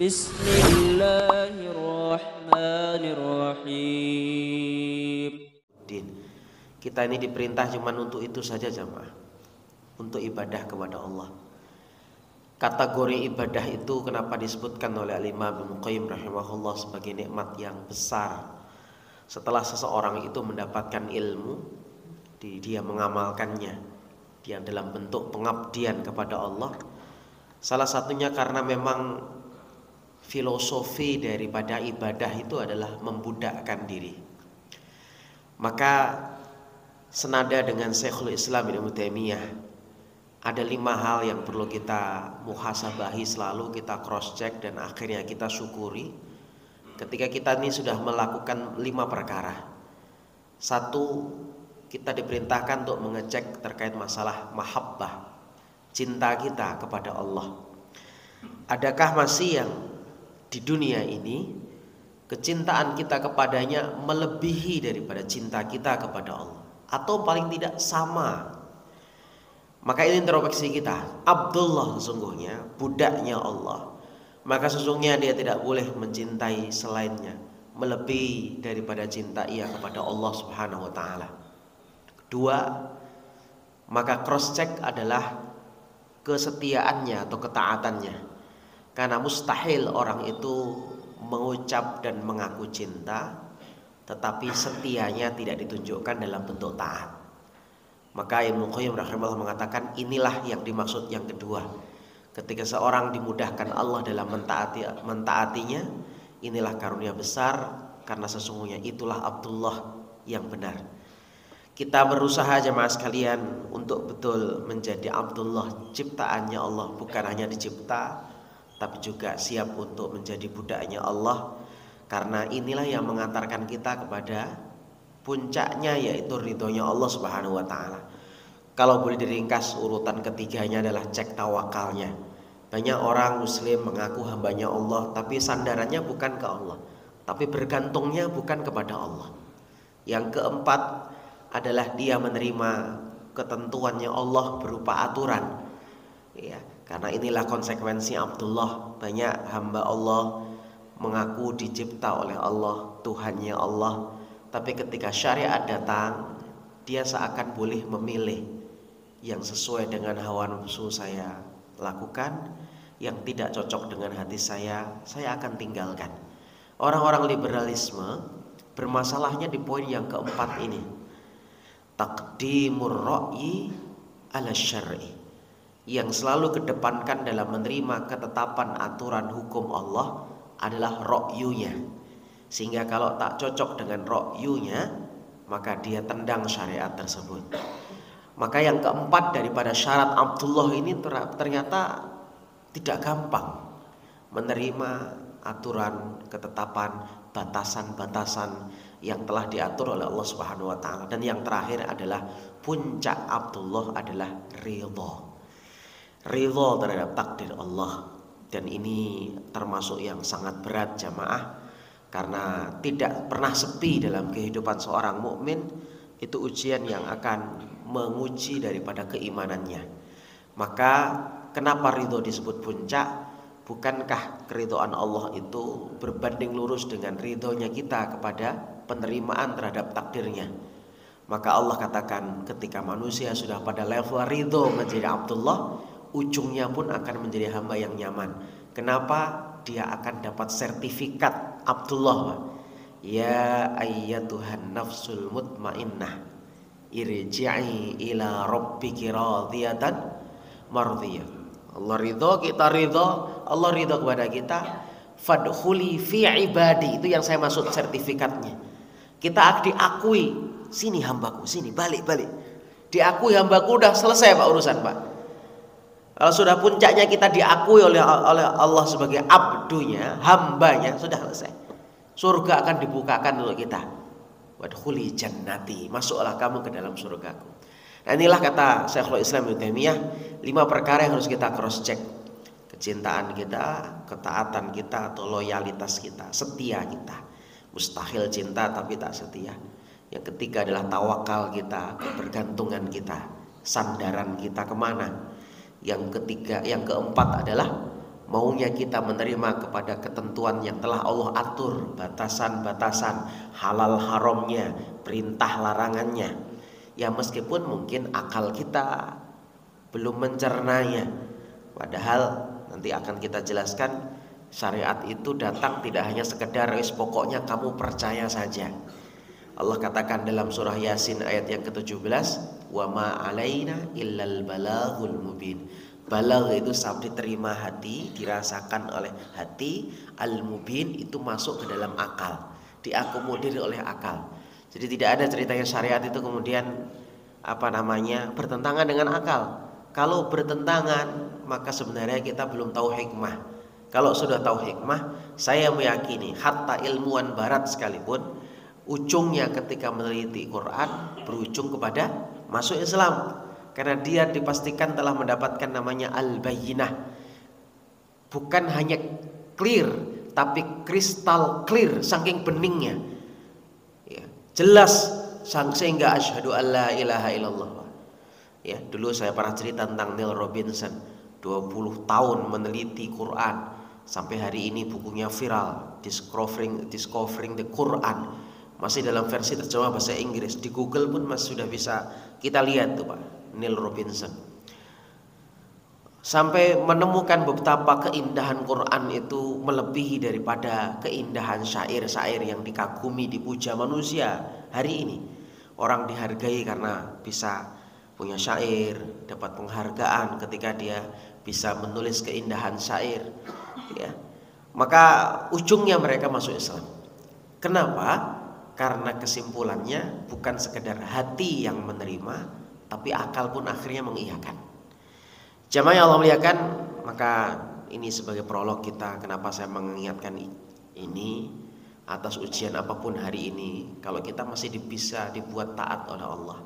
Bismillahirrahmanirrahim. Kita ini diperintah cuma untuk itu saja jamaah, untuk ibadah kepada Allah. Kategori ibadah itu kenapa disebutkan oleh Al-Imam Ibnu Qayyim rahimahullah sebagai nikmat yang besar. Setelah seseorang itu mendapatkan ilmu, dia mengamalkannya, dia dalam bentuk pengabdian kepada Allah. Salah satunya karena memang filosofi daripada ibadah itu adalah membudakkan diri. Maka senada dengan Syekhul Islam Ibnu Taimiyah, ada 5 hal yang perlu kita muhasabahi selalu, kita cross check dan akhirnya kita syukuri ketika kita ini sudah melakukan 5 perkara. 1, kita diperintahkan untuk mengecek terkait masalah mahabbah, cinta kita kepada Allah. Adakah masih yang di dunia ini kecintaan kita kepadanya melebihi daripada cinta kita kepada Allah, atau paling tidak sama? Maka ini introspeksi kita. Abdullah sesungguhnya budaknya Allah, maka sesungguhnya dia tidak boleh mencintai selainnya melebihi daripada cinta ia kepada Allah Subhanahu wa taala. 2, maka cross check adalah kesetiaannya atau ketaatannya. Karena mustahil orang itu mengucap dan mengaku cinta tetapi setianya tidak ditunjukkan dalam bentuk taat. Maka Ibnu Qayyim rahimahullah mengatakan inilah yang dimaksud yang kedua. Ketika seorang dimudahkan Allah dalam mentaatinya, inilah karunia besar, karena sesungguhnya itulah Abdullah yang benar. Kita berusaha jemaah sekalian untuk betul menjadi Abdullah ciptaannya Allah, bukan hanya dicipta tapi juga siap untuk menjadi budaknya Allah, karena inilah yang mengantarkan kita kepada puncaknya, yaitu ridhonya Allah Subhanahu wa taala. Kalau boleh diringkas, urutan ketiganya adalah cek tawakalnya. Banyak orang muslim mengaku hambanya Allah, tapi sandarannya bukan ke Allah, tapi bergantungnya bukan kepada Allah. Yang keempat adalah dia menerima ketentuannya Allah berupa aturan, ya. Karena inilah konsekuensi Abdullah. Banyak hamba Allah mengaku dicipta oleh Allah, Tuhannya Allah, tapi ketika syariat datang, dia seakan boleh memilih yang sesuai dengan hawa nafsu saya lakukan, yang tidak cocok dengan hati saya akan tinggalkan. Orang-orang liberalisme bermasalahnya di poin yang keempat ini, taqdimur ra'yi ala syar'i, yang selalu kedepankan dalam menerima ketetapan aturan hukum Allah adalah ra'yunya. Sehingga kalau tak cocok dengan ra'yunya, maka dia tendang syariat tersebut. Maka yang keempat daripada syarat Abdullah ini ternyata tidak gampang menerima aturan, ketetapan, batasan-batasan yang telah diatur oleh Allah Subhanahu wa taala. Dan yang terakhir adalah puncak Abdullah adalah ridha terhadap takdir Allah. Dan ini termasuk yang sangat berat jamaah, karena tidak pernah sepi dalam kehidupan seorang mukmin. Itu ujian yang akan menguji daripada keimanannya. Maka kenapa ridho disebut puncak? Bukankah keridhaan Allah itu berbanding lurus dengan ridhonya kita kepada penerimaan terhadap takdirnya? Maka Allah katakan ketika manusia sudah pada level ridho menjadi Abdullah, ujungnya pun akan menjadi hamba yang nyaman. Kenapa? Dia akan dapat sertifikat Abdullah. Ya ayyatuhan nafsul mutmainnah, irji'i ila rabbiki radiyatan mardiyah. Allah ridho, kita ridho, Allah ridho kepada kita. Fadkhuli fi ibadi, itu yang saya maksud sertifikatnya. Kita diakui, sini hambaku, sini balik. Diakui hambaku, udah selesai Pak urusan Pak. Kalau sudah puncaknya kita diakui oleh Allah sebagai abdunya, hambanya, sudah selesai. Surga akan dibukakan untuk kita. Wadkhuli jannati, masuklah kamu ke dalam surgaku. Nah, inilah kata Syekhul Islam Ibnu Taimiyah, 5 perkara yang harus kita cross check. Kecintaan kita, ketaatan kita atau loyalitas kita, setia kita. Mustahil cinta tapi tak setia. Yang ketiga adalah tawakal kita, kebergantungan kita, sandaran kita kemana. Yang keempat adalah maunya kita menerima kepada ketentuan yang telah Allah atur, batasan-batasan halal haramnya, perintah larangannya. Ya meskipun mungkin akal kita belum mencernanya. Padahal nanti akan kita jelaskan, syariat itu datang tidak hanya sekedar pokoknya kamu percaya saja. Allah katakan dalam surah Yasin ayat yang ke-17, wa ma alaina illal balaghul mubin. Balagh itu sabda diterima hati, dirasakan oleh hati. Al-mubin itu masuk ke dalam akal, diakomodir oleh akal. Jadi tidak ada ceritanya syariat itu kemudian bertentangan dengan akal. Kalau bertentangan, maka sebenarnya kita belum tahu hikmah. Kalau sudah tahu hikmah, saya meyakini hatta ilmuwan barat sekalipun, ujungnya ketika meneliti Quran berujung kepada masuk Islam, karena dia dipastikan telah mendapatkan namanya al-bayyinah. Bukan hanya clear, tapi kristal clear, saking beningnya ya, jelas sehingga asyhadu alla ilaha illallah. Ya, dulu saya pernah cerita tentang Neil Robinson, 20 tahun meneliti Quran, sampai hari ini bukunya viral, Discovering the Quran. Masih dalam versi terjemah bahasa Inggris. Di Google pun masih sudah bisa kita lihat tuh Pak, Neil Robinson. Sampai menemukan betapa keindahan Quran itu melebihi daripada keindahan syair-syair yang dikagumi, dipuja manusia hari ini. Orang dihargai karena bisa punya syair, dapat penghargaan ketika dia bisa menulis keindahan syair ya. Maka ujungnya mereka masuk Islam. Kenapa? Karena kesimpulannya bukan sekedar hati yang menerima, tapi akal pun akhirnya mengiyakan. Jamaah yang Allah muliakan, maka ini sebagai prolog kita kenapa saya mengingatkan ini atas ujian apapun hari ini. Kalau kita masih bisa dibuat taat oleh Allah,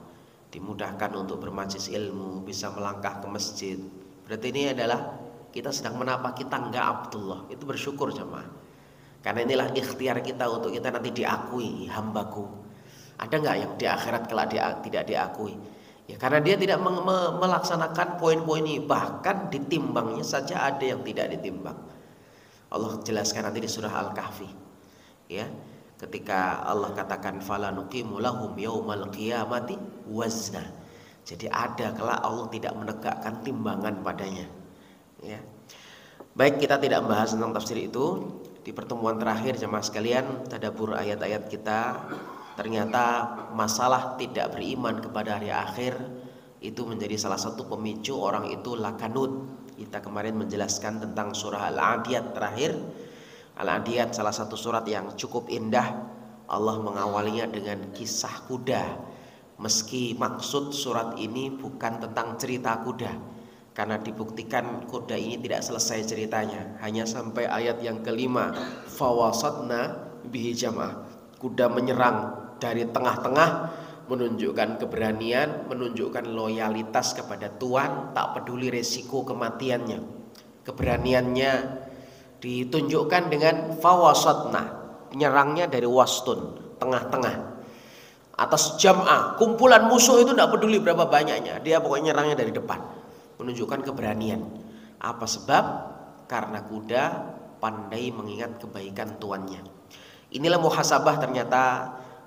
dimudahkan untuk bermajlis ilmu, bisa melangkah ke masjid, berarti ini adalah kita sedang menapaki tangga Abdullah. Itu bersyukur jemaah. Karena inilah ikhtiar kita untuk kita nanti diakui, hambaku. Ada nggak yang di akhirat kelak tidak diakui? Ya karena dia tidak melaksanakan poin-poin ini. Bahkan ditimbangnya saja ada yang tidak ditimbang. Allah jelaskan nanti di surah Al-Kahfi. Ya, ketika Allah katakan fala nuqimu lahum yaumal qiyamati wazna. Jadi ada kelak Allah tidak menegakkan timbangan padanya. Ya. Baik, kita tidak membahas tentang tafsir itu. Di pertemuan terakhir jemaah sekalian, tadabbur ayat-ayat kita, ternyata masalah tidak beriman kepada hari akhir itu menjadi salah satu pemicu orang itu lakanut. Kita kemarin menjelaskan tentang surah Al-Adiyat terakhir. Al-Adiyat salah satu surat yang cukup indah. Allah mengawalinya dengan kisah kuda. Meski maksud surat ini bukan tentang cerita kuda, karena dibuktikan kuda ini tidak selesai ceritanya, hanya sampai ayat yang kelima, fawasatna bihi jam'ah. Kuda menyerang dari tengah-tengah, menunjukkan keberanian, menunjukkan loyalitas kepada Tuhan, tak peduli resiko kematiannya. Keberaniannya ditunjukkan dengan fawasatna, menyerangnya dari wastun, tengah-tengah. Atas jam'ah, kumpulan musuh itu tidak peduli berapa banyaknya, dia pokoknya nyerangnya dari depan, menunjukkan keberanian. Apa sebab? Karena kuda pandai mengingat kebaikan tuannya. Inilah muhasabah. Ternyata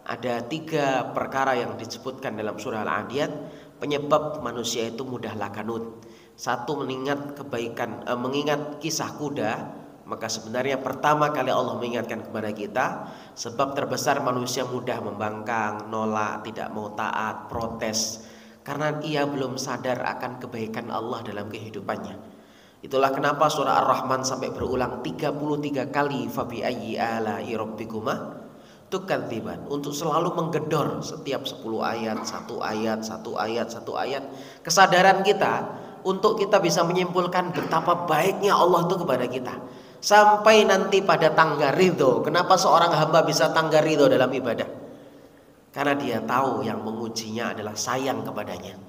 ada 3 perkara yang disebutkan dalam surah Al-Adiyat penyebab manusia itu mudah lakanut. 1, mengingat kebaikan, mengingat kisah kuda. Maka sebenarnya pertama kali Allah mengingatkan kepada kita, sebab terbesar manusia mudah membangkang, nolak, tidak mau taat, protes, karena ia belum sadar akan kebaikan Allah dalam kehidupannya. Itulah kenapa surah Ar-Rahman sampai berulang 33 kali, fabi ayyi ala'i rabbikuma tukadziban, untuk selalu menggedor setiap 10 ayat, 1 ayat, 1 ayat, 1 ayat, kesadaran kita untuk kita bisa menyimpulkan betapa baiknya Allah itu kepada kita. Sampai nanti pada tangga ridho. Kenapa seorang hamba bisa tangga ridho dalam ibadah? Karena dia tahu yang mengujinya adalah sayang kepadanya.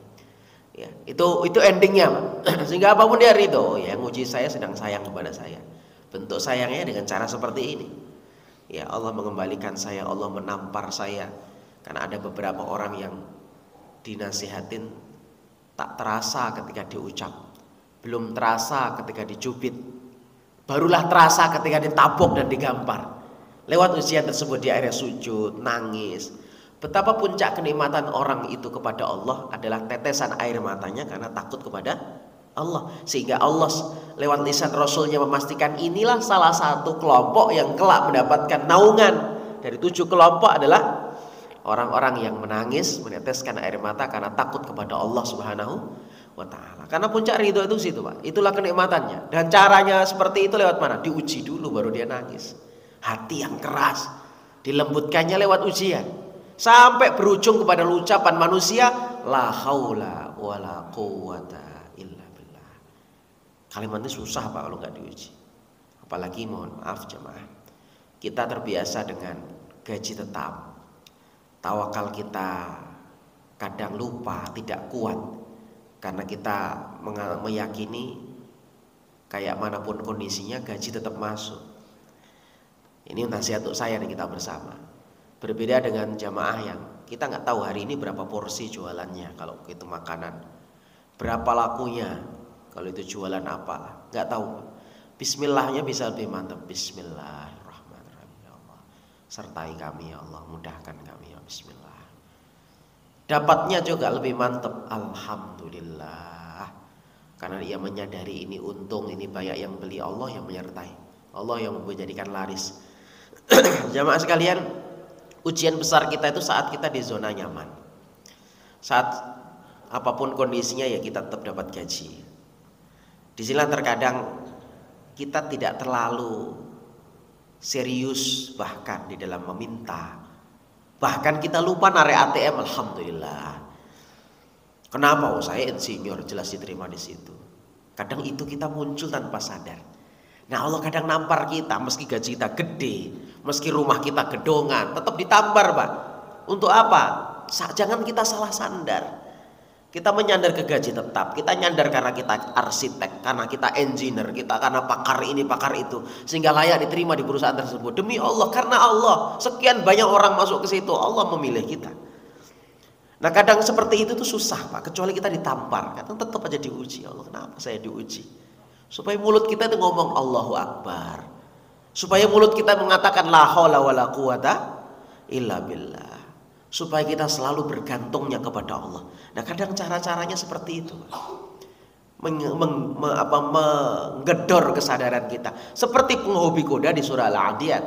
Ya, itu endingnya. Sehingga apapun dia ridho, ya nguji saya sedang sayang kepada saya. Bentuk sayangnya dengan cara seperti ini. Ya, Allah mengembalikan saya, Allah menampar saya. Karena ada beberapa orang yang dinasihatin tak terasa ketika diucap, belum terasa ketika dicubit. Barulah terasa ketika ditabok dan digampar. Lewat ujian tersebut dia akhirnya sujud, nangis. Betapa puncak kenikmatan orang itu kepada Allah adalah tetesan air matanya karena takut kepada Allah. Sehingga Allah lewat lisan Rasulnya memastikan inilah salah satu kelompok yang kelak mendapatkan naungan. Dari 7 kelompok adalah orang-orang yang menangis, meneteskan air mata karena takut kepada Allah Subhanahu wa ta'ala. Karena puncak ridho itu situ, Pak. Itulah kenikmatannya. Dan caranya seperti itu lewat mana? Diuji dulu baru dia nangis. Hati yang keras dilembutkannya lewat ujian. Sampai berujung kepada ucapan manusia, la haula wala quwata illa billah. Kalimat ini susah, Pak, kalau nggak diuji. Apalagi mohon maaf jemaah, kita terbiasa dengan gaji tetap. Tawakal kita kadang lupa, tidak kuat. Karena kita meyakini kayak manapun kondisinya gaji tetap masuk. Ini nasihat untuk saya dan kita bersama. Berbeda dengan jamaah yang kita nggak tahu hari ini berapa porsi jualannya. Kalau itu makanan, berapa lakunya. Kalau itu jualan apa, nggak tahu. Bismillahnya bisa lebih mantap. Bismillahirrahmanirrahim. Ya Allah, sertai kami ya Allah, mudahkan kami ya Bismillah. Dapatnya juga lebih mantap. Alhamdulillah. Karena ia menyadari ini untung, ini banyak yang beli, Allah yang menyertai, Allah yang menjadikan laris. Jamaah sekalian, ujian besar kita itu saat kita di zona nyaman. Saat apapun kondisinya ya kita tetap dapat gaji. Disinilah terkadang kita tidak terlalu serius bahkan di dalam meminta. Bahkan kita lupa narik ATM, alhamdulillah. Kenapa? Oh, saya insinyur, jelas diterima di situ. Kadang itu kita muncul tanpa sadar. Nah, Allah kadang nampar kita, meski gaji kita gede, meski rumah kita gedongan, tetap ditampar, Pak. Untuk apa? Jangan kita salah sandar. Kita menyandar ke gaji tetap, kita nyandar karena kita arsitek, karena kita engineer, kita karena pakar ini, pakar itu, sehingga layak diterima di perusahaan tersebut. Demi Allah, karena Allah, sekian banyak orang masuk ke situ, Allah memilih kita. Nah, kadang seperti itu tuh susah, Pak, kecuali kita ditampar. Kadang tetap aja diuji. Allah, kenapa saya diuji? Supaya mulut kita itu ngomong Allahu Akbar. Supaya mulut kita mengatakan la haula wala quwata illa billah. Supaya kita selalu bergantungnya kepada Allah. Nah, kadang cara-caranya seperti itu, menggedor kesadaran kita. Seperti penghobi kuda di surah Al-Adiyat.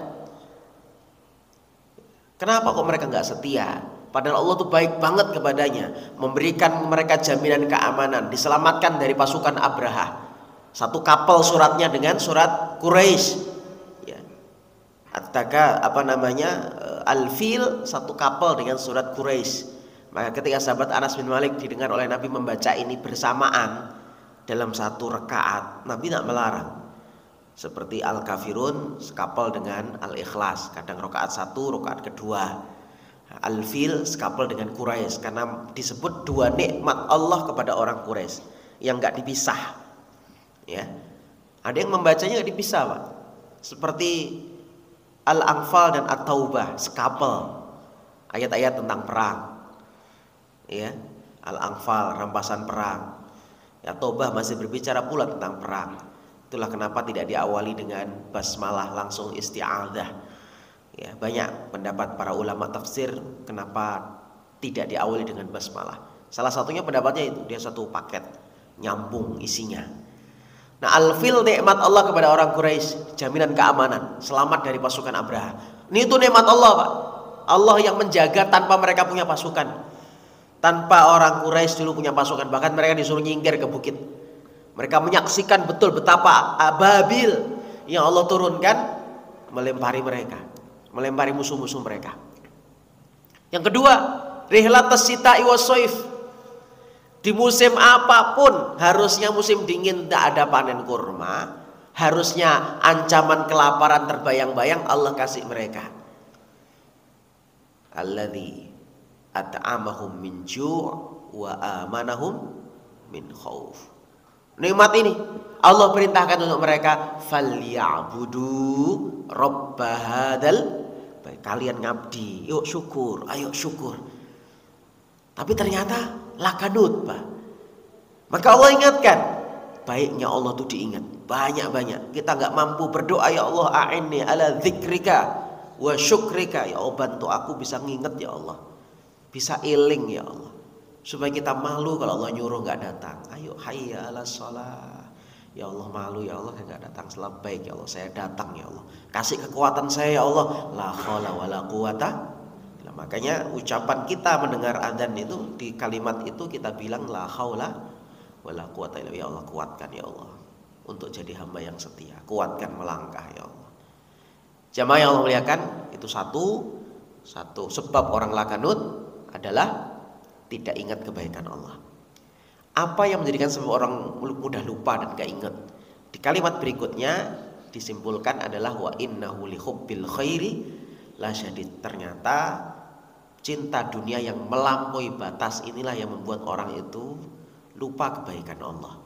Kenapa kok mereka nggak setia? Padahal Allah tuh baik banget kepadanya, memberikan mereka jaminan keamanan, diselamatkan dari pasukan Abraha. Satu kapal suratnya dengan surat Quraisy. Al-Fil, satu kapal dengan surat Quraisy. Maka ketika sahabat Anas bin Malik didengar oleh Nabi membaca ini bersamaan dalam satu rakaat, Nabi tidak melarang. Seperti Al-Kafirun sekapal dengan Al-Ikhlas, kadang rakaat 1, rakaat kedua. Al-Fil sekapal dengan Quraisy, karena disebut dua nikmat Allah kepada orang Quraisy yang nggak dipisah. Ya, ada yang membacanya nggak dipisah, Pak. Seperti Al-Anfal dan At-Taubah sekapal, ayat-ayat tentang perang. Ya, Al-Anfal rampasan perang. Ya, Taubah masih berbicara pula tentang perang. Itulah kenapa tidak diawali dengan basmalah, langsung isti'adzah. Ya, banyak pendapat para ulama tafsir kenapa tidak diawali dengan basmalah. Salah satunya pendapatnya itu dia satu paket, nyambung isinya. Nah, Al-Fil nikmat Allah kepada orang Quraisy, jaminan keamanan, selamat dari pasukan Abraha. Ini itu nikmat Allah, Pak. Allah yang menjaga tanpa mereka punya pasukan. Tanpa orang Quraisy dulu punya pasukan, bahkan mereka disuruh nyingkir ke bukit. Mereka menyaksikan betul betapa ababil yang Allah turunkan melempari mereka, melempari musuh-musuh mereka. Yang kedua, rihlatas sita'i was-shaif. Di musim apapun, harusnya musim dingin tidak ada panen kurma, harusnya ancaman kelaparan terbayang-bayang, Allah kasih mereka. Alladzi at'amahum min ju' wa amanahum min khauf. Nikmat ini Allah perintahkan untuk mereka, falyabudu rabb hadzal, kalian ngabdi, yuk syukur, ayo syukur. Tapi ternyata lakanut, Pak. Maka Allah ingatkan, baiknya Allah itu diingat. banyak-banyak. Kita nggak mampu berdoa, ya Allah a'inni ala dzikrika wa syukrika, ya Allah bantu aku bisa nginget ya Allah, bisa eling ya Allah, supaya kita malu kalau Allah nyuruh nggak datang. Ayo hayya ala shalah, ya Allah malu ya Allah nggak datang, salat baik ya Allah saya datang ya Allah, kasih kekuatan saya ya Allah, la haula wala quwata. Nah, makanya ucapan kita mendengar adzan itu, di kalimat itu kita bilang la haula wala quwata illa billah, ya Allah kuatkan ya Allah untuk jadi hamba yang setia, kuatkan melangkah ya Allah. Jamaah yang Allah muliakan, itu satu sebab orang lakanut adalah tidak ingat kebaikan Allah. Apa yang menjadikan seseorang mudah lupa dan gak ingat? Di kalimat berikutnya disimpulkan adalah wa innahu li hubbil khairi la syadid. Ternyata cinta dunia yang melampaui batas inilah yang membuat orang itu lupa kebaikan Allah.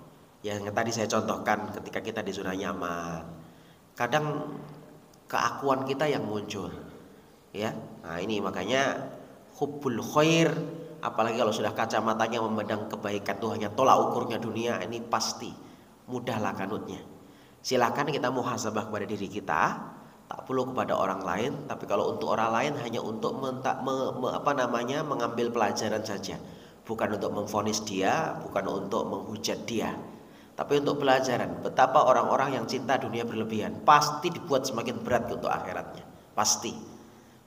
Yang tadi saya contohkan, ketika kita di zona nyaman, kadang keakuan kita yang muncul, ya. Nah ini makanya hubbul khair, apalagi kalau sudah kacamatanya memandang kebaikan itu hanya tolak ukurnya dunia, ini pasti mudah lakanutnya. Silakan kita muhasabah kepada diri kita, tak perlu kepada orang lain. Tapi kalau untuk orang lain hanya untuk mengambil pelajaran saja, bukan untuk memvonis dia, bukan untuk menghujat dia, tapi untuk pelajaran. Betapa orang-orang yang cinta dunia berlebihan pasti dibuat semakin berat untuk akhiratnya, pasti.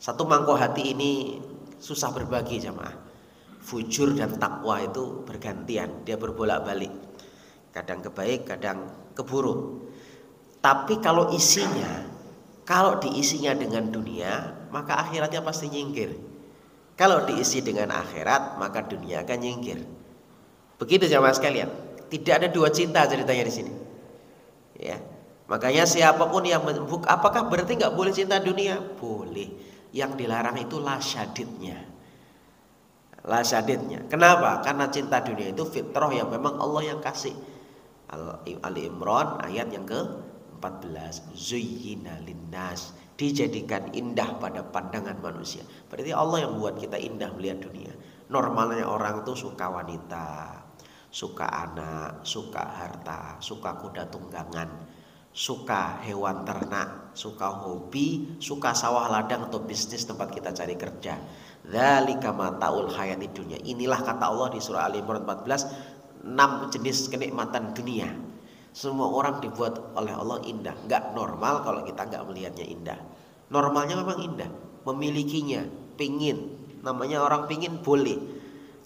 Satu mangkok hati ini susah berbagi jamaah. Fujur dan takwa itu bergantian, dia berbolak-balik, kadang kebaik, kadang keburuk. Tapi kalau diisinya dengan dunia, maka akhiratnya pasti nyingkir. Kalau diisi dengan akhirat, maka dunia akan nyingkir. Begitu jamaah sekalian. Tidak ada dua cinta ceritanya di sini. Ya, makanya siapapun yang apakah berarti nggak boleh cinta dunia? Boleh. Yang dilarang itu la syadidnya. Kenapa? Karena cinta dunia itu fitrah yang memang Allah yang kasih. Ali Imran ayat yang ke-14. Zuyyina linnas, dijadikan indah pada pandangan manusia. Berarti Allah yang buat kita indah melihat dunia. Normalnya orang itu suka wanita, suka anak, suka harta, suka kuda tunggangan, suka hewan ternak, suka hobi, suka sawah ladang atau bisnis tempat kita cari kerja. Dzalika mataul hayati dunya. Inilah kata Allah di surah Ali Imran 14, 6 jenis kenikmatan dunia. Semua orang dibuat oleh Allah indah. Enggak normal kalau kita enggak melihatnya indah. Normalnya memang indah, memilikinya, pingin. Namanya orang pingin boleh.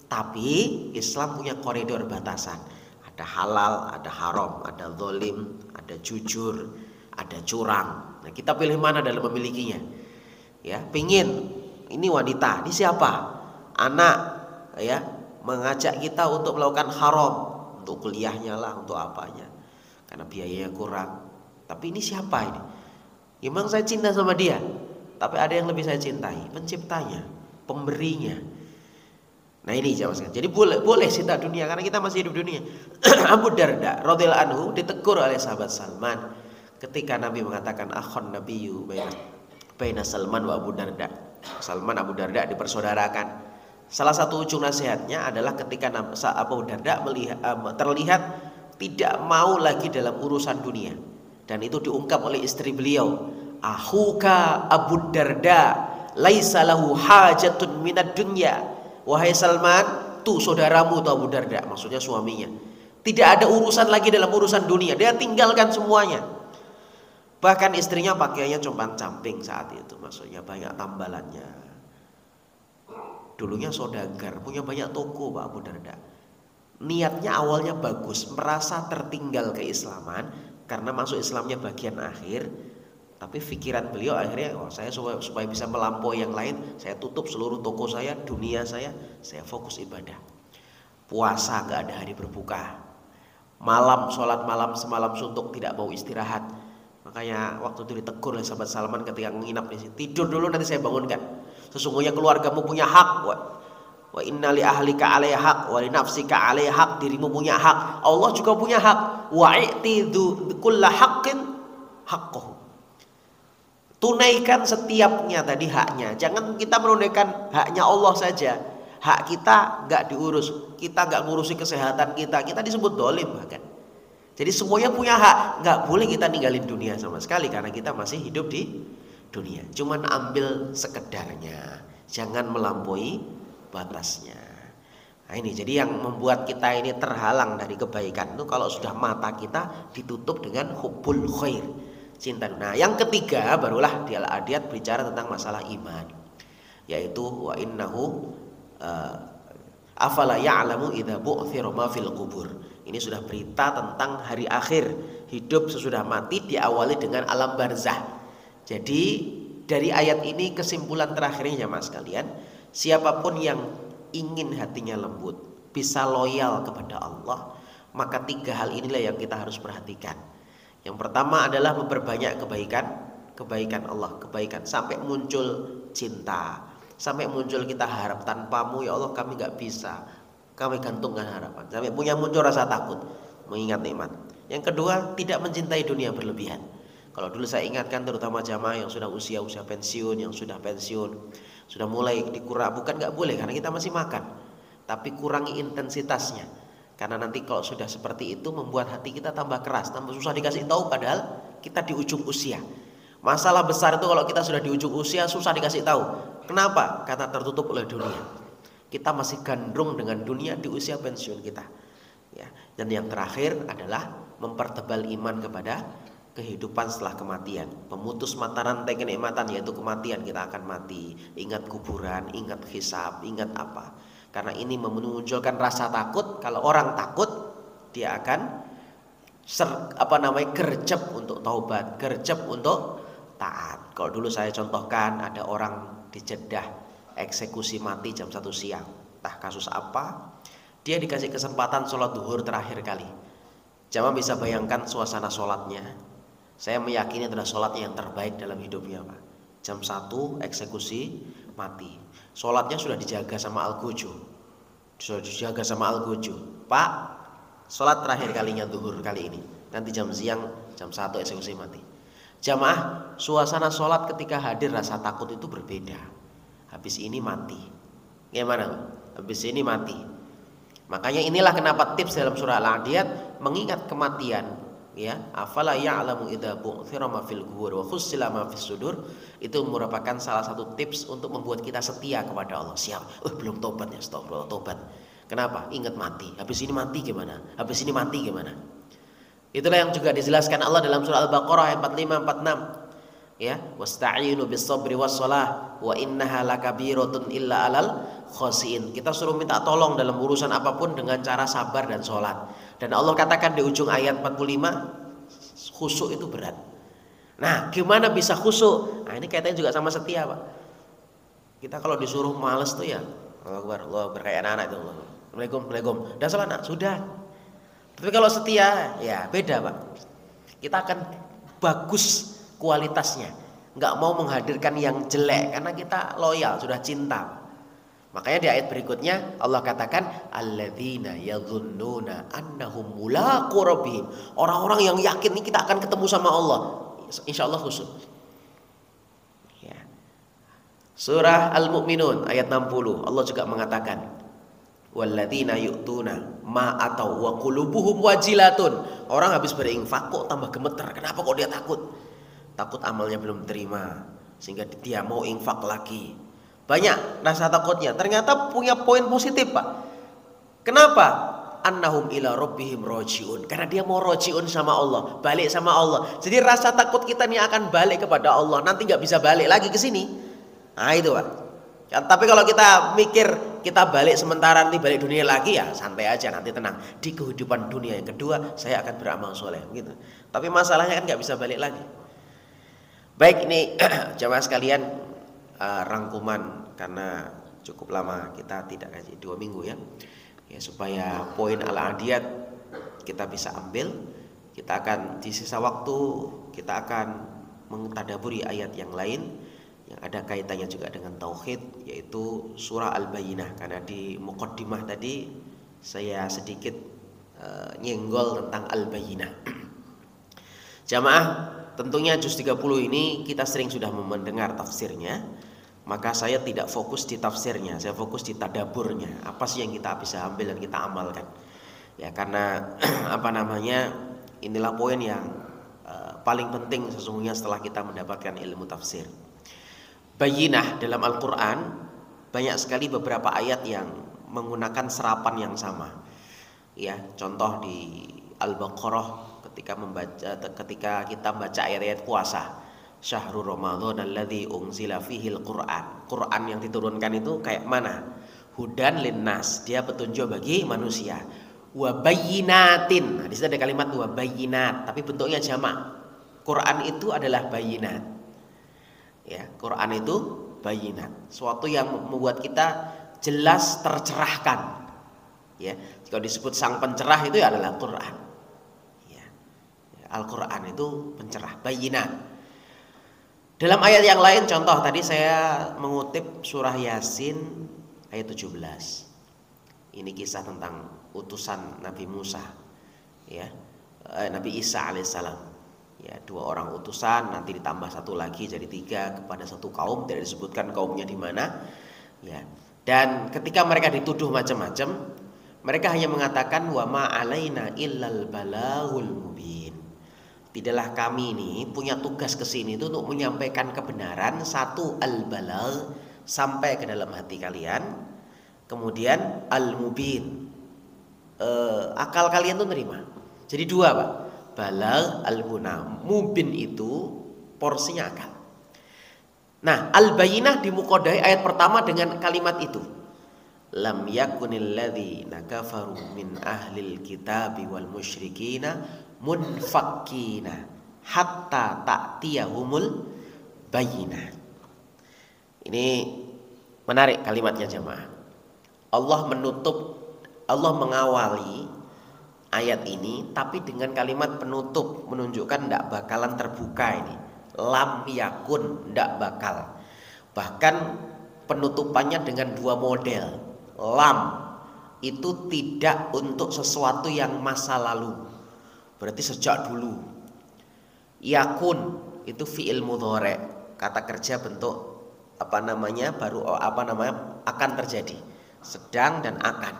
Tapi Islam punya koridor batasan. Ada halal, ada haram, ada zalim, ada jujur, ada curang. Nah, kita pilih mana dalam memilikinya? Ya, pingin ini wanita, ini siapa? Anak, ya, mengajak kita untuk melakukan haram, untuk kuliahnya lah, untuk apanya, karena biayanya kurang. Tapi ini siapa ini? Memang saya cinta sama dia, tapi ada yang lebih saya cintai, penciptanya, pemberinya. Nah ini jawab sekali. Jadi boleh cinta dunia karena kita masih hidup dunia. Abu Darda radhiyallahu anhu ditegur oleh sahabat Salman ketika Nabi mengatakan akhon nabiyyu baina Salman wa Abu Darda. Salman Abu Darda dipersaudarakan. Salah satu ujung nasihatnya adalah ketika Abu Darda terlihat tidak mau lagi dalam urusan dunia, dan itu diungkap oleh istri beliau, ahuka Abu Darda laisa lahu hajatun minad dunya. Wahai Salman, tuh saudaramu tuh Abu Darda, maksudnya suaminya, tidak ada urusan lagi dalam urusan dunia, dia tinggalkan semuanya. Bahkan istrinya pakaiannya compang-camping saat itu, maksudnya banyak tambalannya. Dulunya saudagar, punya banyak toko Pak Abu Darda. Niatnya awalnya bagus, merasa tertinggal keislaman karena masuk Islamnya bagian akhir. Tapi pikiran beliau akhirnya, saya supaya bisa melampaui yang lain, saya tutup seluruh toko saya, dunia saya fokus ibadah. Puasa gak ada hari berbuka, malam sholat malam semalam suntuk, tidak mau istirahat. Makanya waktu itu ditegur oleh sahabat Salman ketika menginap di sini, tidur dulu nanti saya bangunkan. Sesungguhnya keluargamu punya hak, wa inna li ahlika alaiha hak, wa li nafsika alaiha hak, dirimu punya hak, Allah juga punya hak. Wa i'tidhu kulla haqqin haqqahu. Tunaikan setiapnya tadi haknya. Jangan kita menunaikan haknya Allah saja. Hak kita gak diurus, kita gak ngurusi kesehatan kita disebut dolim bahkan. Jadi semuanya punya hak. Nggak boleh kita ninggalin dunia sama sekali karena kita masih hidup di dunia. Cuman ambil sekedarnya, jangan melampaui batasnya. Nah ini jadi yang membuat kita ini terhalang dari kebaikan itu kalau sudah mata kita ditutup dengan hubbul khair, cinta. Nah yang ketiga barulah di Al-Adiyat bicara tentang masalah iman, yaitu wa innahu afala ya'lamu idza bu'thira ma fil qubur. Ini sudah berita tentang hari akhir, hidup sesudah mati, diawali dengan alam barzah. Jadi dari ayat ini kesimpulan terakhirnya Mas kalian, siapapun yang ingin hatinya lembut, bisa loyal kepada Allah, maka 3 hal inilah yang kita harus perhatikan. Yang pertama adalah memperbanyak kebaikan Allah, kebaikan sampai muncul cinta, sampai muncul kita harap, tanpamu ya Allah kami gak bisa, kami gantungkan harapan, sampai muncul rasa takut, mengingat nikmat. Yang kedua, tidak mencintai dunia berlebihan. Kalau dulu saya ingatkan terutama jamaah yang sudah usia pensiun, yang sudah pensiun, sudah mulai dikurang, bukan gak boleh karena kita masih makan, tapi kurangi intensitasnya. Karena nanti kalau sudah seperti itu membuat hati kita tambah keras, tambah susah dikasih tahu padahal kita di ujung usia. Masalah besar itu kalau kita sudah di ujung usia susah dikasih tahu. Kenapa? Karena tertutup oleh dunia. Kita masih gandrung dengan dunia di usia pensiun kita. Ya. Dan yang terakhir adalah mempertebal iman kepada kehidupan setelah kematian. Pemutus mata rantai kenikmatan yaitu kematian, kita akan mati. Ingat kuburan, ingat hisab, ingat apa. Karena ini memunculkan rasa takut. Kalau orang takut, dia akan gercep untuk taubat, gercep untuk taat. Kalau dulu saya contohkan ada orang di Jeddah eksekusi mati jam 1 siang. Entah kasus apa, dia dikasih kesempatan sholat duhur terakhir kali. Jamaah bisa bayangkan suasana sholatnya. Saya meyakini adalah sholatnya yang terbaik dalam hidupnya Pak. Jam 1 eksekusi mati. Sholatnya sudah dijaga sama Al-Gojo. Pak, sholat terakhir kalinya duhur kali ini. Nanti jam siang, jam 1 eksekusi mati. Jamaah, suasana sholat ketika hadir rasa takut itu berbeda. Habis ini mati. Gimana? Habis ini mati. Makanya inilah kenapa tips dalam surah Al-Adiyat mengingat kematian, ya. Afala ya'lamu idza bu'thira ma fil qubur wa khussila ma fis sudur. Itu merupakan salah satu tips untuk membuat kita setia kepada Allah. Siap. Belum tobat ya, astagfirullah, tobat. Kenapa? Ingat mati. Habis ini mati gimana? Habis ini mati gimana? Itulah yang juga dijelaskan Allah dalam surah Al-Baqarah ayat 45 46. Ya, wasta'inu bis-sabri was-shalah wa innaha lakabiratun illa 'alal khashiin. Kita suruh minta tolong dalam urusan apapun dengan cara sabar dan sholat. Dan Allah katakan di ujung ayat 45, khusyuk itu berat. Nah, gimana bisa khusyuk? Nah, ini kaitannya juga sama setia, Pak. Kita kalau disuruh males tuh ya, Allah kayak anak itu. Assalamualaikum. Udah sholat, sudah. Tapi kalau setia, ya beda, Pak. Kita akan bagus kualitasnya, nggak mau menghadirkan yang jelek karena kita loyal, sudah cinta. Makanya di ayat berikutnya Allah katakan alladzina yadhunnuna annahum mulaqu rabbihim. Orang-orang yang yakin nih kita akan ketemu sama Allah, insyaallah khusyuk. Ya. Surah Al-Mu'minun ayat 60 Allah juga mengatakan walladzina yu'tuna ma atau wa qulubuhum wajilatun. Orang habis berinfak kok tambah gemeter. Kenapa kok dia takut? Takut amalnya belum terima sehingga dia mau infak lagi. Banyak rasa takutnya. Ternyata punya poin positif, Pak. Kenapa? Annahum ila rabbihim rajiun. Karena dia mau rajiun sama Allah, balik sama Allah. Jadi rasa takut kita ini akan balik kepada Allah. Nanti nggak bisa balik lagi ke sini. Nah itu, Pak. Ya, tapi kalau kita mikir kita balik sementara nanti balik dunia lagi ya santai aja, nanti tenang. Di kehidupan dunia yang kedua saya akan beramal soleh gitu. Tapi masalahnya kan nggak bisa balik lagi. Baik, ini jamaah sekalian rangkuman karena cukup lama kita tidak kaji 2 minggu ya. Ya supaya poin Al-Adiyat kita bisa ambil, kita akan di sisa waktu kita akan mentadaburi ayat yang lain yang ada kaitannya juga dengan tauhid, yaitu surah Al-Bayyinah. Karena di muqaddimah tadi saya sedikit nyenggol tentang Al-Bayyinah. Jamaah, tentunya juz 30 ini kita sering sudah mendengar tafsirnya. Maka saya tidak fokus di tafsirnya, saya fokus di tadaburnya. Apa sih yang kita bisa ambil dan kita amalkan? Ya karena inilah poin yang paling penting sesungguhnya setelah kita mendapatkan ilmu tafsir. Bayyinah dalam Al-Quran banyak sekali beberapa ayat yang menggunakan serapan yang sama. Ya, contoh di Al-Baqarah ketika kita baca ayat-ayat puasa. Syahrul Ramadan alladzi unzila fihil Qur'an. Quran yang diturunkan itu kayak mana? Hudan linnas, dia petunjuk bagi manusia. Wa bayyinatin. Nah, di situ ada kalimat wa bayyinat, tapi bentuknya jamak. Quran itu adalah bayyinat. Ya, Quran itu bayyinat. Suatu yang membuat kita jelas tercerahkan. Ya, jika disebut sang pencerah itu adalah Quran. Ya. Al-Quran itu pencerah, bayyinat. Dalam ayat yang lain, contoh tadi saya mengutip surah Yasin ayat 17. Ini kisah tentang utusan Nabi Musa, ya, Nabi Isa alaihissalam. Ya, 2 orang utusan, nanti ditambah 1 lagi jadi 3 kepada satu kaum, tidak disebutkan kaumnya di mana. Ya, dan ketika mereka dituduh macam-macam, mereka hanya mengatakan wa ma alaina illal balaghul mubin. Tidaklah kami ini punya tugas ke sini itu untuk menyampaikan kebenaran, satu al-balagh, sampai ke dalam hati kalian. Kemudian al-mubin, akal kalian tuh nerima. Jadi 2, Pak. Balagh, al-guna. Mubin itu porsinya akal. Nah, al-bayyinah dimuqaddai ayat pertama dengan kalimat itu. Lam yakunil ladzina kafaru min ahlil kitabi wal musyrikina munfakkina hatta ta'tiyahumul bayyinah. Ini menarik kalimatnya jemaah. Allah mengawali ayat ini tapi dengan kalimat penutup, menunjukkan tidak bakalan terbuka ini. Lam yakun, tidak bakal. Bahkan penutupannya dengan 2 model. Lam itu tidak untuk sesuatu yang masa lalu, berarti sejak dulu. Yakun itu fi'il mudhari', kata kerja bentuk akan terjadi, sedang dan akan.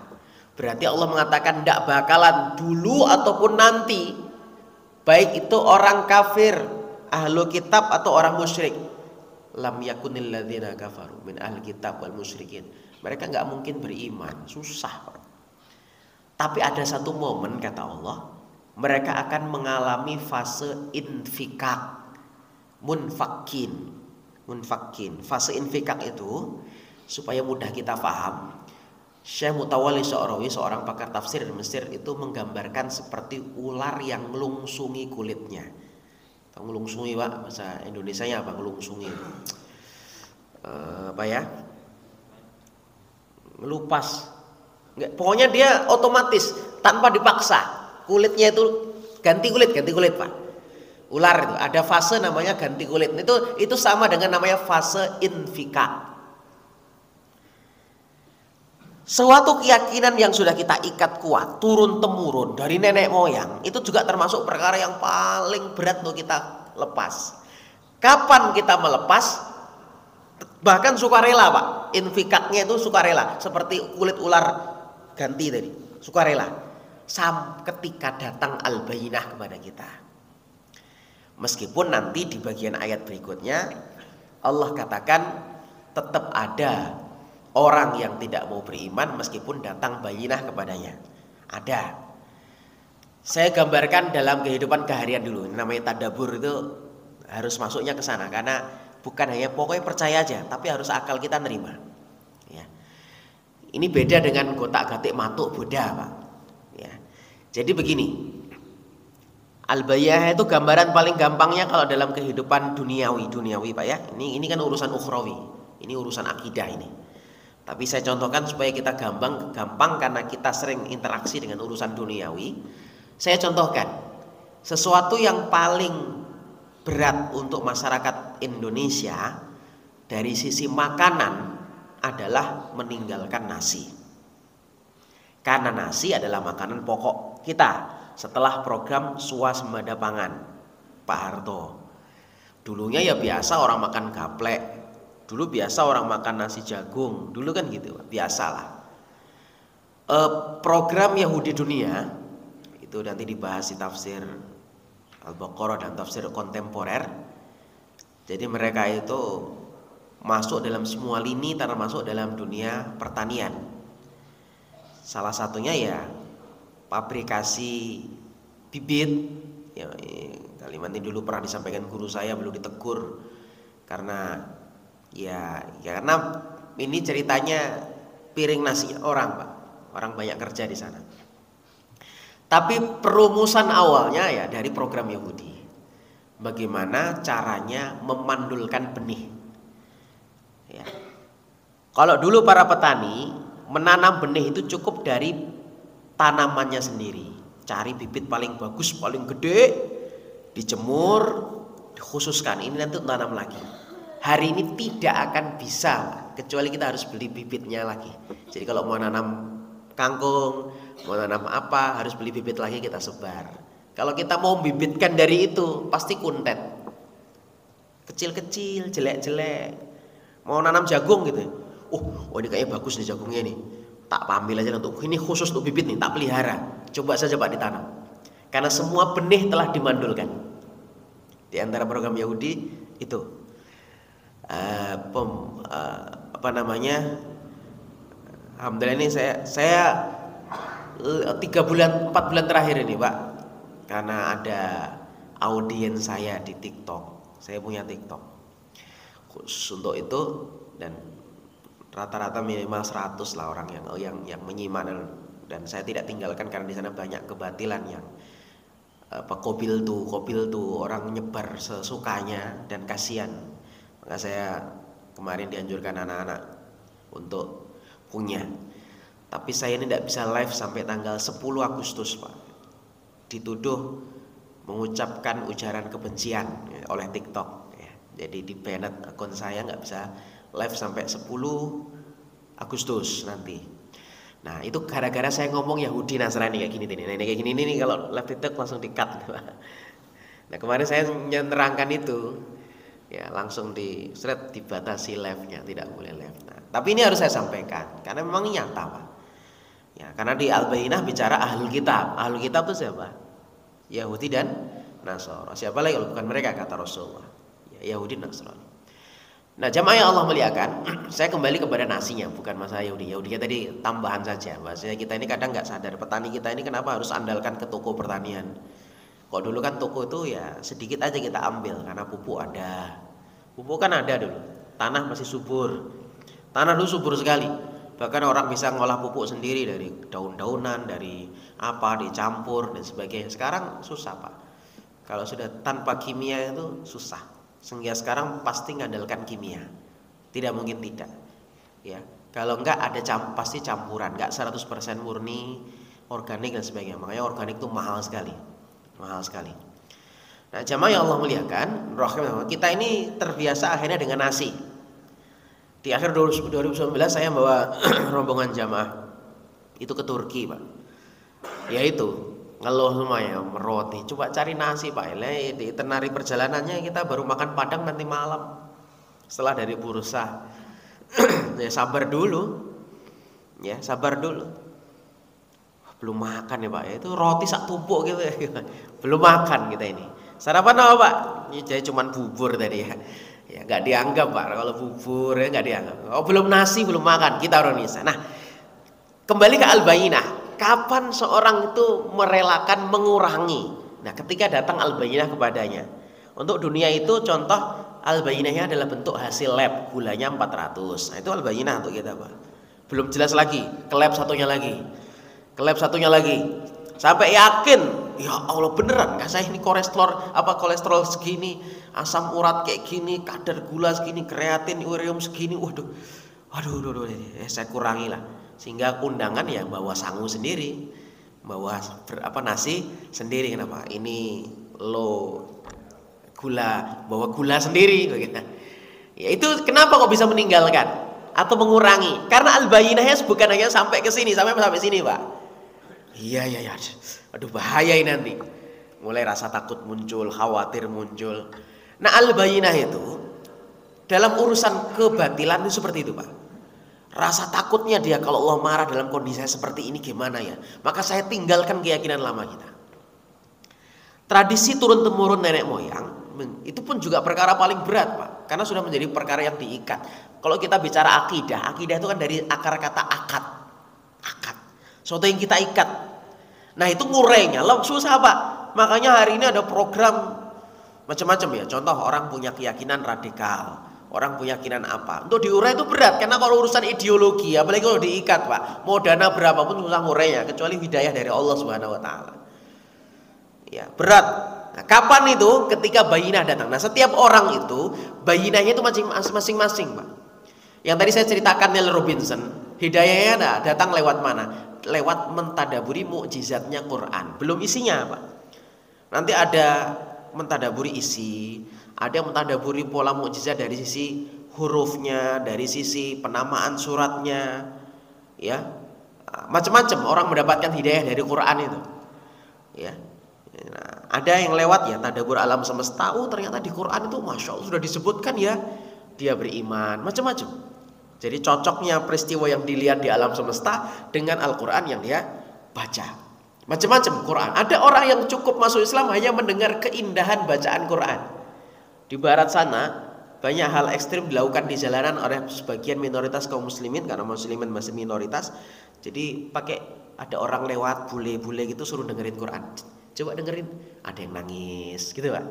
Berarti Allah mengatakan tidak bakalan dulu ataupun nanti, baik itu orang kafir, ahlu kitab atau orang musyrik. Lam yakunil ladzina kafaru min ahli kitab wal musyrikin. Mereka nggak mungkin beriman, susah. Tapi ada satu momen, kata Allah, mereka akan mengalami fase infikak, munfakin. Fase infikak itu supaya mudah kita paham. Syekh Mutawalli Sya'rawi, seorang pakar tafsir di Mesir, itu menggambarkan seperti ular yang ngelungsungi kulitnya. Ngelungsungi, Pak, bahasa Indonesianya apa ngelungsungi? Ngelupas. Pokoknya dia otomatis tanpa dipaksa. Kulitnya itu ganti kulit, Pak. Ular itu ada fase namanya ganti kulit. Itu sama dengan namanya fase infika. Suatu keyakinan yang sudah kita ikat kuat, turun temurun dari nenek moyang, itu juga termasuk perkara yang paling berat untuk kita lepas. Kapan kita melepas? Bahkan sukarela, Pak. Infikaknya itu sukarela, seperti kulit ular ganti tadi, sukarela. Ketika datang al-bayyinah kepada kita. Meskipun nanti di bagian ayat berikutnya Allah katakan tetap ada orang yang tidak mau beriman meskipun datang bayyinah kepadanya. Ada. Saya gambarkan dalam kehidupan keharian dulu. Namanya tadabbur, itu harus masuknya ke sana, karena bukan hanya pokoknya percaya aja, tapi harus akal kita nerima. Ya. Ini beda dengan gotak-gatik matuk Buddha, Pak. Ya. Jadi begini, al-bayyinah itu gambaran paling gampangnya kalau dalam kehidupan duniawi, Pak ya. Ini kan urusan ukhrawi, ini urusan akidah ini. Tapi saya contohkan supaya kita gampang karena kita sering interaksi dengan urusan duniawi. Saya contohkan sesuatu yang paling berat untuk masyarakat Indonesia dari sisi makanan adalah meninggalkan nasi. Karena nasi adalah makanan pokok kita setelah program swasembada pangan Pak Harto. Dulunya ya biasa orang makan gaplek, dulu biasa orang makan nasi jagung, dulu kan gitu, biasalah. Program Yahudi Dunia Itu nanti dibahas di tafsir Al-Baqarah dan tafsir kontemporer. Jadi mereka itu masuk dalam semua lini termasuk dalam dunia pertanian. Salah satunya ya pabrikasi bibit. Ya, kalimat ini dulu pernah disampaikan guru saya, belum ditegur karena karena ini ceritanya piring nasi orang, Pak. Orang banyak kerja di sana. Tapi perumusan awalnya ya dari program Yahudi. Bagaimana caranya memandulkan benih. Ya. Kalau dulu para petani menanam benih itu cukup dari tanamannya sendiri. Cari bibit paling bagus, paling gede, dijemur, dikhususkan. Ini nanti tanam lagi. Hari ini tidak akan bisa kecuali kita harus beli bibitnya lagi. Jadi kalau mau nanam kangkung, mau nanam apa, harus beli bibit lagi kita sebar. Kalau kita mau bibitkan dari itu, pasti kuntet. Kecil-kecil, jelek-jelek. Mau nanam jagung gitu. Oh ini kayaknya bagus nih jagungnya nih. Tak ambil aja untuk ini khusus untuk bibit nih, tak pelihara. Coba saja Pak ditanam. Karena semua benih telah dimandulkan. Di antara program Yahudi itu alhamdulillah ini saya 4 bulan terakhir ini Pak, karena ada audiens saya di TikTok. Saya punya TikTok khusus untuk itu dan rata-rata minimal 100 lah orang yang menyimak dan saya tidak tinggalkan karena di sana banyak kebatilan yang kobil tuh orang nyebar sesukanya dan kasihan. Maka saya kemarin dianjurkan anak-anak untuk punya. Tapi saya ini tidak bisa live sampai tanggal 10 Agustus Pak. Dituduh mengucapkan ujaran kebencian oleh TikTok ya. Jadi di banned akun saya nggak bisa live sampai 10 Agustus nanti. Nah itu gara-gara saya ngomong Yahudi Nasrani kayak gini nih. Kayak gini nih kalau live TikTok langsung di-cut. Nah kemarin saya menerangkan itu. Ya langsung dibatasi live-nya, tidak boleh live. Nah, tapi ini harus saya sampaikan karena memang nyata Pak. Ya, karena di Al-Bayyinah bicara ahlul kitab. Ahlul kitab itu siapa? Yahudi dan Nasrani. Siapa lagi kalau bukan mereka kata Rasulullah. Ya, Yahudi dan Nasrani. Nah, jamaah yang Allah muliakan, saya kembali kepada nasinya, bukan masalah Yahudi. Yahudinya tadi tambahan saja. Bahasanya kita ini kadang nggak sadar, petani kita ini kenapa harus andalkan ke toko pertanian. Kalau dulu kan toko itu ya sedikit aja kita ambil karena pupuk ada. Pupuk kan ada dulu. Tanah masih subur. Tanah dulu subur sekali. Bahkan orang bisa ngolah pupuk sendiri dari daun-daunan, dari apa dicampur dan sebagainya. Sekarang susah Pak. Kalau sudah tanpa kimia itu susah. Sehingga sekarang pasti ngandalkan kimia. Tidak mungkin tidak. Ya. Kalau enggak ada pasti campuran, enggak 100% murni organik dan sebagainya. Makanya organik itu mahal sekali. Mahal sekali. Nah, jamaah yang Allah muliakan, kita ini terbiasa akhirnya dengan nasi. Di akhir 2019 saya bawa rombongan jamaah itu ke Turki, Pak. Ya itu, ngeluh semua ya, roti. Coba cari nasi, Pak. Di tenari perjalanannya kita baru makan padang nanti malam. Setelah dari bursa. Ya sabar dulu. Ya, sabar dulu. Belum makan ya Pak, itu roti sak tumpuk gitu ya. Belum makan kita ini. Sarapan apa Pak? Ini jadi cuman bubur tadi ya. Ya nggak dianggap Pak, kalau bubur ya nggak dianggap. Oh belum nasi, belum makan, kita orang Indonesia. Nah kembali ke Al-Bayyinah. Kapan seorang itu merelakan mengurangi? Nah ketika datang Al-Bayyinah kepadanya. Untuk dunia itu contoh Al-Bayyinahnya adalah bentuk hasil lab, gulanya 400. Nah itu Al-Bayyinah untuk kita Pak. Belum jelas lagi, ke lab satunya lagi. Ke lab satunya lagi sampai yakin ya Allah beneran nggak saya ini kolesterol segini, asam urat kayak gini, kadar gula segini, kreatin, urium segini, waduh saya kurangi lah sehingga undangan ya bawa sangu sendiri, bawa nasi sendiri. Kenapa ini lo gula, bawa gula sendiri begitu. Ya itu kenapa kok bisa meninggalkan atau mengurangi? Karena Al-Bayyinahnya bukan hanya sampai ke sini, sampai sini Pak. Iya. Aduh bahaya ini nanti. Mulai rasa takut muncul, khawatir muncul. Nah Al-Bayyinah itu dalam urusan kebatilan itu seperti itu Pak. Rasa takutnya dia kalau Allah marah dalam kondisi seperti ini gimana ya. Maka saya tinggalkan keyakinan lama kita. Tradisi turun-temurun nenek moyang itu pun juga perkara paling berat, Pak, karena sudah menjadi perkara yang diikat. Kalau kita bicara akidah, akidah itu kan dari akar kata akad. Akad. Suatu yang kita ikat. Nah, itu ngurainya susah, Pak. Makanya hari ini ada program macam-macam ya. Contoh, orang punya keyakinan radikal, orang punya keyakinan apa. Untuk diurai itu berat, karena kalau urusan ideologi, apalagi kalau diikat, Pak, mau dana berapapun susah ngurainya, kecuali hidayah dari Allah Subhanahu wa taala. Ya, berat. Nah, kapan itu? Ketika bayinah datang. Nah, setiap orang itu bayinahnya itu masing-masing, Pak. Yang tadi saya ceritakan Neil Robinson, hidayahnya datang lewat mana? Lewat mentadaburi mukjizatnya Quran. Belum isinya, Pak. Nanti ada mentadaburi isi, ada mentadaburi pola mukjizat dari sisi hurufnya, dari sisi penamaan suratnya, ya. Macam-macam orang mendapatkan hidayah dari Quran itu. Ya. Nah, ada yang lewat ya tadabbur alam semesta. Ternyata di Quran itu masya Allah sudah disebutkan ya, dia beriman, macam-macam. Jadi cocoknya peristiwa yang dilihat di alam semesta dengan Al-Quran yang dia baca. Macam-macam Quran. Ada orang yang cukup masuk Islam hanya mendengar keindahan bacaan Quran. Di barat sana banyak hal ekstrim dilakukan di jalanan oleh sebagian minoritas kaum muslimin, karena muslimin masih minoritas. Jadi ada orang lewat bule-bule gitu suruh dengerin Quran. Coba dengerin, ada yang nangis gitu, Pak.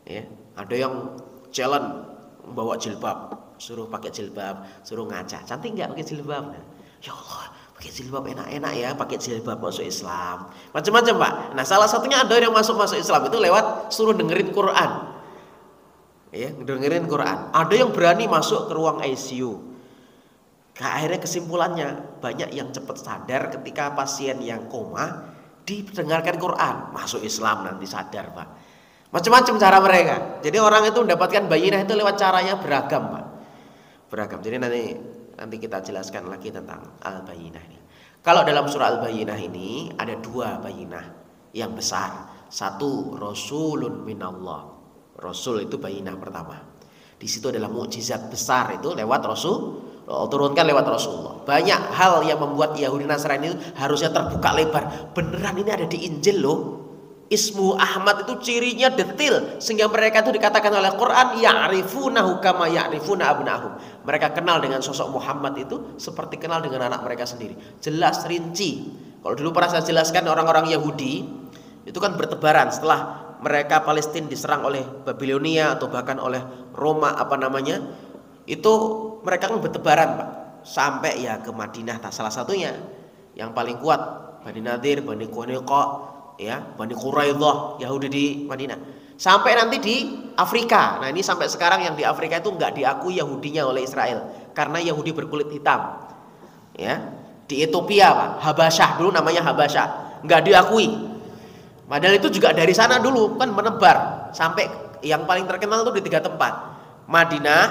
Ya, ada yang challenge bawa jilbab, suruh pakai jilbab, suruh ngaca. Cantik nggak pakai jilbab? Nah, ya Allah, pakai jilbab enak-enak ya, pakai jilbab masuk Islam. Macam-macam, Pak. Nah, salah satunya ada yang masuk Islam itu lewat suruh dengerin Quran. Ya, dengerin Quran. Ada yang berani masuk ke ruang ICU. Akhirnya kesimpulannya banyak yang cepat sadar ketika pasien yang koma didengarkan Quran, masuk Islam nanti sadar, Pak. Macam-macam cara mereka. Jadi orang itu mendapatkan bayinah itu lewat caranya beragam, Pak. Beragam. Jadi nanti kita jelaskan lagi tentang al-bayinah ini. Kalau dalam surah al-bayinah ini ada dua bayinah yang besar. Satu, rasulun minallah. Rasul itu bayinah pertama. Di situ adalah mukjizat besar itu lewat Rasul, turunkan lewat Rasulullah. Banyak hal yang membuat Yahudi Nasrani itu harusnya terbuka lebar. Beneran ini ada di Injil loh. Ismu Ahmad itu cirinya detail sehingga mereka itu dikatakan oleh Quran ya'rifunahu kama ya'rifuna abna'ahum. Mereka kenal dengan sosok Muhammad itu seperti kenal dengan anak mereka sendiri. Jelas rinci. Kalau dulu pernah saya jelaskan, orang-orang Yahudi itu kan bertebaran setelah mereka Palestina diserang oleh Babilonia atau bahkan oleh Roma itu mereka kan bertebaran, Pak, sampai ya ke Madinah. Salah satunya yang paling kuat Bani Nadir, Bani Quraidah, ya, Bani Quraidah, Yahudi di Madinah. Sampai nanti di Afrika. Nah, ini sampai sekarang yang di Afrika itu nggak diakui Yahudinya oleh Israel karena Yahudi berkulit hitam. Ya, di Ethiopia, Pak, Habasyah dulu namanya Habasyah, nggak diakui. Padahal itu juga dari sana dulu kan menebar sampai yang paling terkenal itu di 3 tempat. Madinah,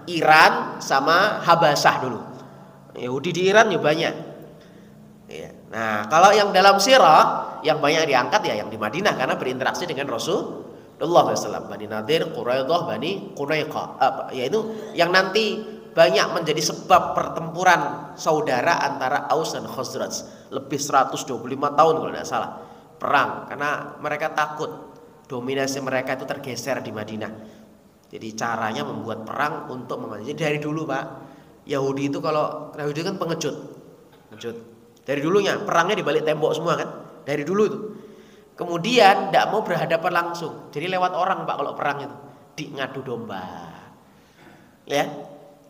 Iran, sama Habasyah dulu. Yahudi di Iran juga banyak. Ya. Nah, kalau yang dalam sirah yang banyak diangkat ya yang di Madinah karena berinteraksi dengan Rasulullah SAW. Bani Nadir, Quraidah, Bani Quraidah, yaitu yang nanti banyak menjadi sebab pertempuran saudara antara Aus dan Khazraj. Lebih 125 tahun kalau tidak salah perang, karena mereka takut dominasi mereka itu tergeser di Madinah. Jadi caranya membuat perang untuk memancing. Jadi dari dulu, Pak, Yahudi itu kan pengecut. Dari dulunya perangnya di balik tembok semua kan. Dari dulu itu. Kemudian tidak mau berhadapan langsung. Jadi lewat orang, Pak, kalau perang itu ngadu domba. Ya.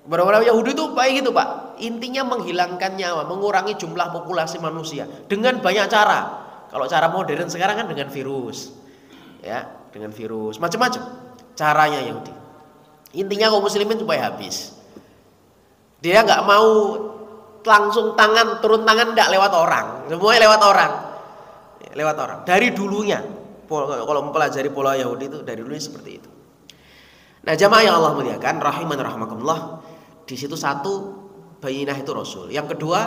Beberapa Yahudi itu baik gitu, Pak. Intinya menghilangkan nyawa, mengurangi jumlah populasi manusia dengan banyak cara. Kalau cara modern sekarang kan dengan virus. Ya, dengan virus, macam-macam caranya Yahudi. Intinya kaum muslimin supaya habis. Dia nggak mau langsung turun tangan, nggak lewat orang, semuanya lewat orang. Lewat orang. Dari dulunya, kalau mempelajari pola Yahudi itu dari dulunya seperti itu. Nah, jamaah yang Allah muliakan, rahiman rahimakumullah, di situ satu bayinah itu Rasul. Yang kedua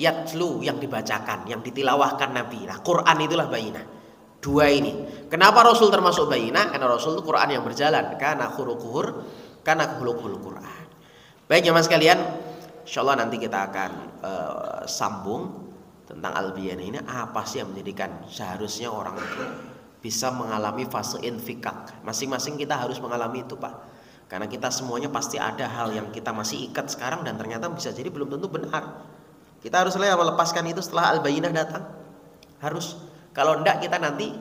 yatlu, yang dibacakan, yang ditilawahkan Nabi. Nah, Quran itulah bayinah. Dua ini. Kenapa Rasul termasuk bayinah? Karena Rasul itu Quran yang berjalan. Karena khuluquhul Quran. Baik jemaah sekalian, insyaallah nanti kita akan sambung tentang al-bayinah ini. Apa sih yang menjadikan seharusnya orang itu bisa mengalami fase infikak. Masing-masing kita harus mengalami itu, Pak. Karena kita semuanya pasti ada hal yang kita masih ikat sekarang dan ternyata bisa jadi belum tentu benar. Kita harus melepaskan itu setelah al-bayyinah datang. Harus. Kalau enggak kita nanti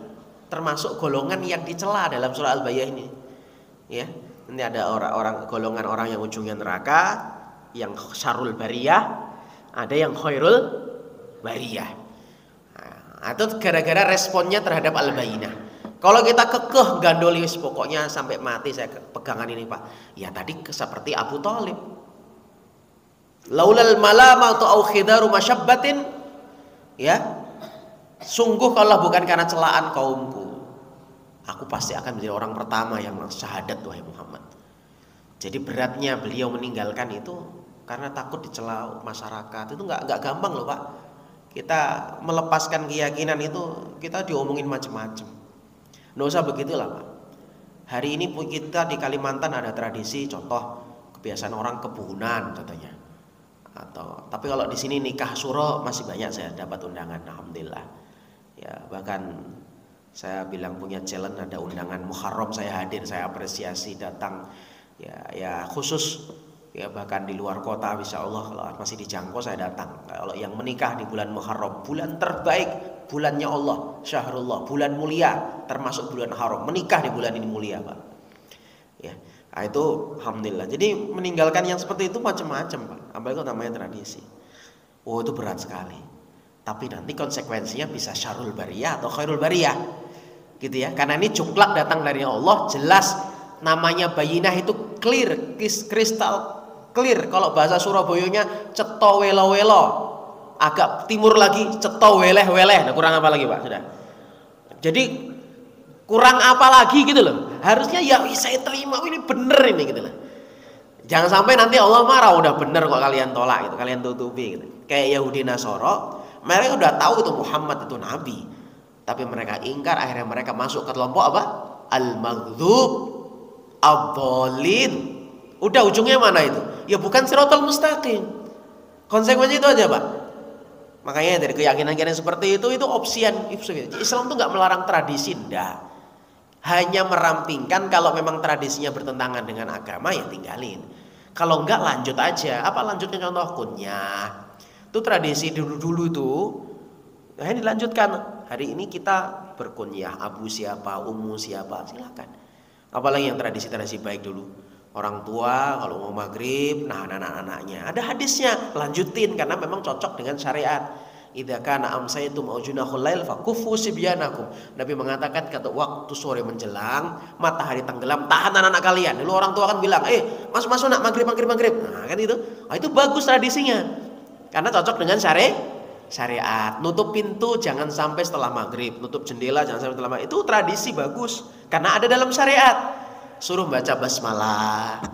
termasuk golongan yang dicela dalam surah al-bayyinah ini. Ya. Ini ada golongan orang yang ujungnya neraka, yang syarrul bariyah, ada yang khairul bariyah. Nah, itu gara-gara responnya terhadap al-bayyinah. Kalau kita kekeh gandolis pokoknya sampai mati saya pegangan ini, Pak. Ya tadi seperti Abu Thalib. Laulal malamatu au khidaru masyabbatin, ya. Sungguh kalau bukan karena celaan kaumku, aku pasti akan menjadi orang pertama yang syahadat, wahai Muhammad. Jadi beratnya beliau meninggalkan itu karena takut dicela masyarakat. Itu nggak gampang loh, Pak. Kita melepaskan keyakinan itu kita diomongin macam-macam. Nggak usah begitulah, Pak. Hari ini kita di Kalimantan ada tradisi, contoh kebiasaan orang kebunan contohnya. Tapi kalau di sini nikah suro masih banyak saya dapat undangan, alhamdulillah. Ya, bahkan saya bilang punya challenge, ada undangan Muharram saya hadir, saya apresiasi datang. Ya khusus ya, bahkan di luar kota insya Allah kalau masih dijangkau saya datang. Kalau yang menikah di bulan Muharram, bulan terbaik, bulannya Allah, syahrullah, bulan mulia, termasuk bulan haram, menikah di bulan ini mulia, Pak. Ya, nah itu alhamdulillah. Jadi meninggalkan yang seperti itu macam-macam, Pak. Apalagi namanya tradisi. Oh, itu berat sekali. Tapi nanti konsekuensinya bisa syarrul bariyah atau khairul bariyah. Gitu ya. Karena ini cuklak datang dari Allah, jelas namanya bayinah itu clear, kristal clear. Kalau bahasa Surabayanya ceto welo-welo. Agak timur lagi ceto weleh-weleh. Nah, kurang apa lagi, Pak? Sudah. Jadi kurang apa lagi gitu loh. Harusnya ya saya terima ini bener ini gitu loh. Jangan sampai nanti Allah marah, udah bener kok kalian tolak gitu, kalian tutupi gitu. Kayak Yahudi Nasoro, mereka udah tahu itu Muhammad itu nabi, tapi mereka ingkar, akhirnya mereka masuk ke kelompok apa? Al-maghdub, ad-dhalin. Udah ujungnya mana itu? Ya bukan siratal mustaqim. Konsekuensi itu aja, Pak. Makanya dari keyakinan seperti itu opsi yang Islam tuh nggak melarang tradisi, ndak. Hanya merampingkan kalau memang tradisinya bertentangan dengan agama ya tinggalin. Kalau enggak lanjut aja. Apa lanjutnya? Contoh kunyah. Itu tradisi dulu-dulu itu. Nah, ini dilanjutkan. Hari ini kita berkunyah, abu siapa, ummu siapa, silakan. Apalagi yang tradisi-tradisi baik dulu. Orang tua kalau mau maghrib, nah anak-anaknya. Ada hadisnya, lanjutin karena memang cocok dengan syariat. Idza kana amsaytum au junahul lail fakuffu sibyanakum. Nabi mengatakan kata waktu sore menjelang, matahari tenggelam, tahan anak-anak kalian. Dulu orang tua kan bilang, masuk nak maghrib. Nah, kan itu. Nah, itu bagus tradisinya. Karena cocok dengan syariat. Nutup pintu jangan sampai setelah maghrib, nutup jendela jangan sampai setelah maghrib. Itu tradisi bagus karena ada dalam syariat. Suruh baca basmalah.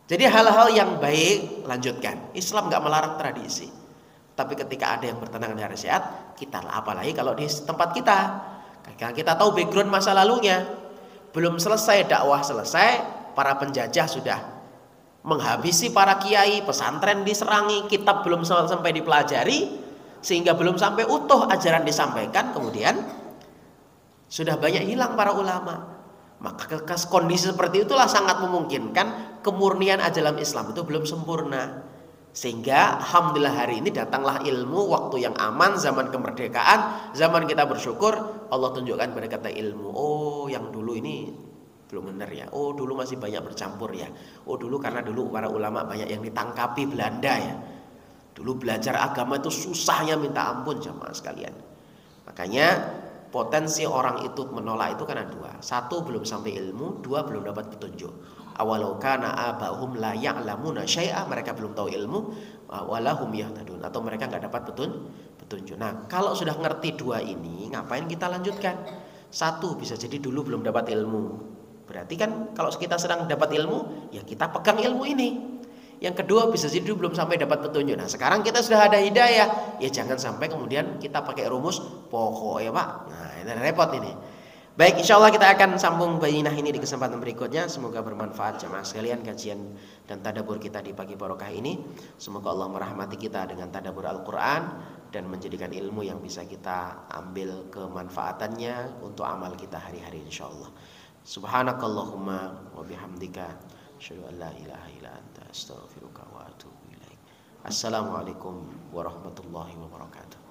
Jadi hal-hal yang baik lanjutkan. Islam nggak melarang tradisi. Tapi ketika ada yang bertentangan dengan syariat, kita apalagi kalau di tempat kita. Karena kita tahu background masa lalunya. Belum selesai dakwah selesai, para penjajah sudah menghabisi para kiai, pesantren diserangi, kitab belum sampai dipelajari, sehingga belum sampai utuh ajaran disampaikan, kemudian sudah banyak hilang para ulama. Maka kondisi seperti itulah sangat memungkinkan kemurnian ajaran Islam itu belum sempurna. Sehingga alhamdulillah hari ini datanglah ilmu, waktu yang aman, zaman kemerdekaan, zaman kita bersyukur, Allah tunjukkan pada kata ilmu. Oh, yang dulu ini belum benar ya. Oh, dulu masih banyak bercampur ya. Oh, dulu karena dulu para ulama banyak yang ditangkapi Belanda ya. Dulu belajar agama itu susahnya minta ampun jamaah sekalian. Makanya potensi orang itu menolak itu karena dua. Satu, belum sampai ilmu. Dua, belum dapat petunjuk. Awalau kana abahum la ya'lamuna syai'a, mereka belum tahu ilmu, walahum yahtadun, atau mereka enggak dapat petunjuk. Nah, kalau sudah ngerti dua ini, ngapain kita lanjutkan? Satu, bisa jadi dulu belum dapat ilmu. Berarti kan kalau kita sedang dapat ilmu, ya kita pegang ilmu ini. Yang kedua, bisa jadi dulu belum sampai dapat petunjuk. Nah, sekarang kita sudah ada hidayah, ya jangan sampai kemudian kita pakai rumus pokoknya, Pak. Nah, ini repot ini. Baik, insya Allah kita akan sambung bayinah ini di kesempatan berikutnya. Semoga bermanfaat jemaah sekalian kajian dan tadabbur kita di pagi barokah ini. Semoga Allah merahmati kita dengan tadabbur Al-Quran dan menjadikan ilmu yang bisa kita ambil kemanfaatannya untuk amal kita hari-hari insya Allah. Subhanakallahumma wa bihamdika asyhadu an la ilaha illa anta astaghfiruka wa atubu ilaik. Assalamualaikum warahmatullahi wabarakatuh.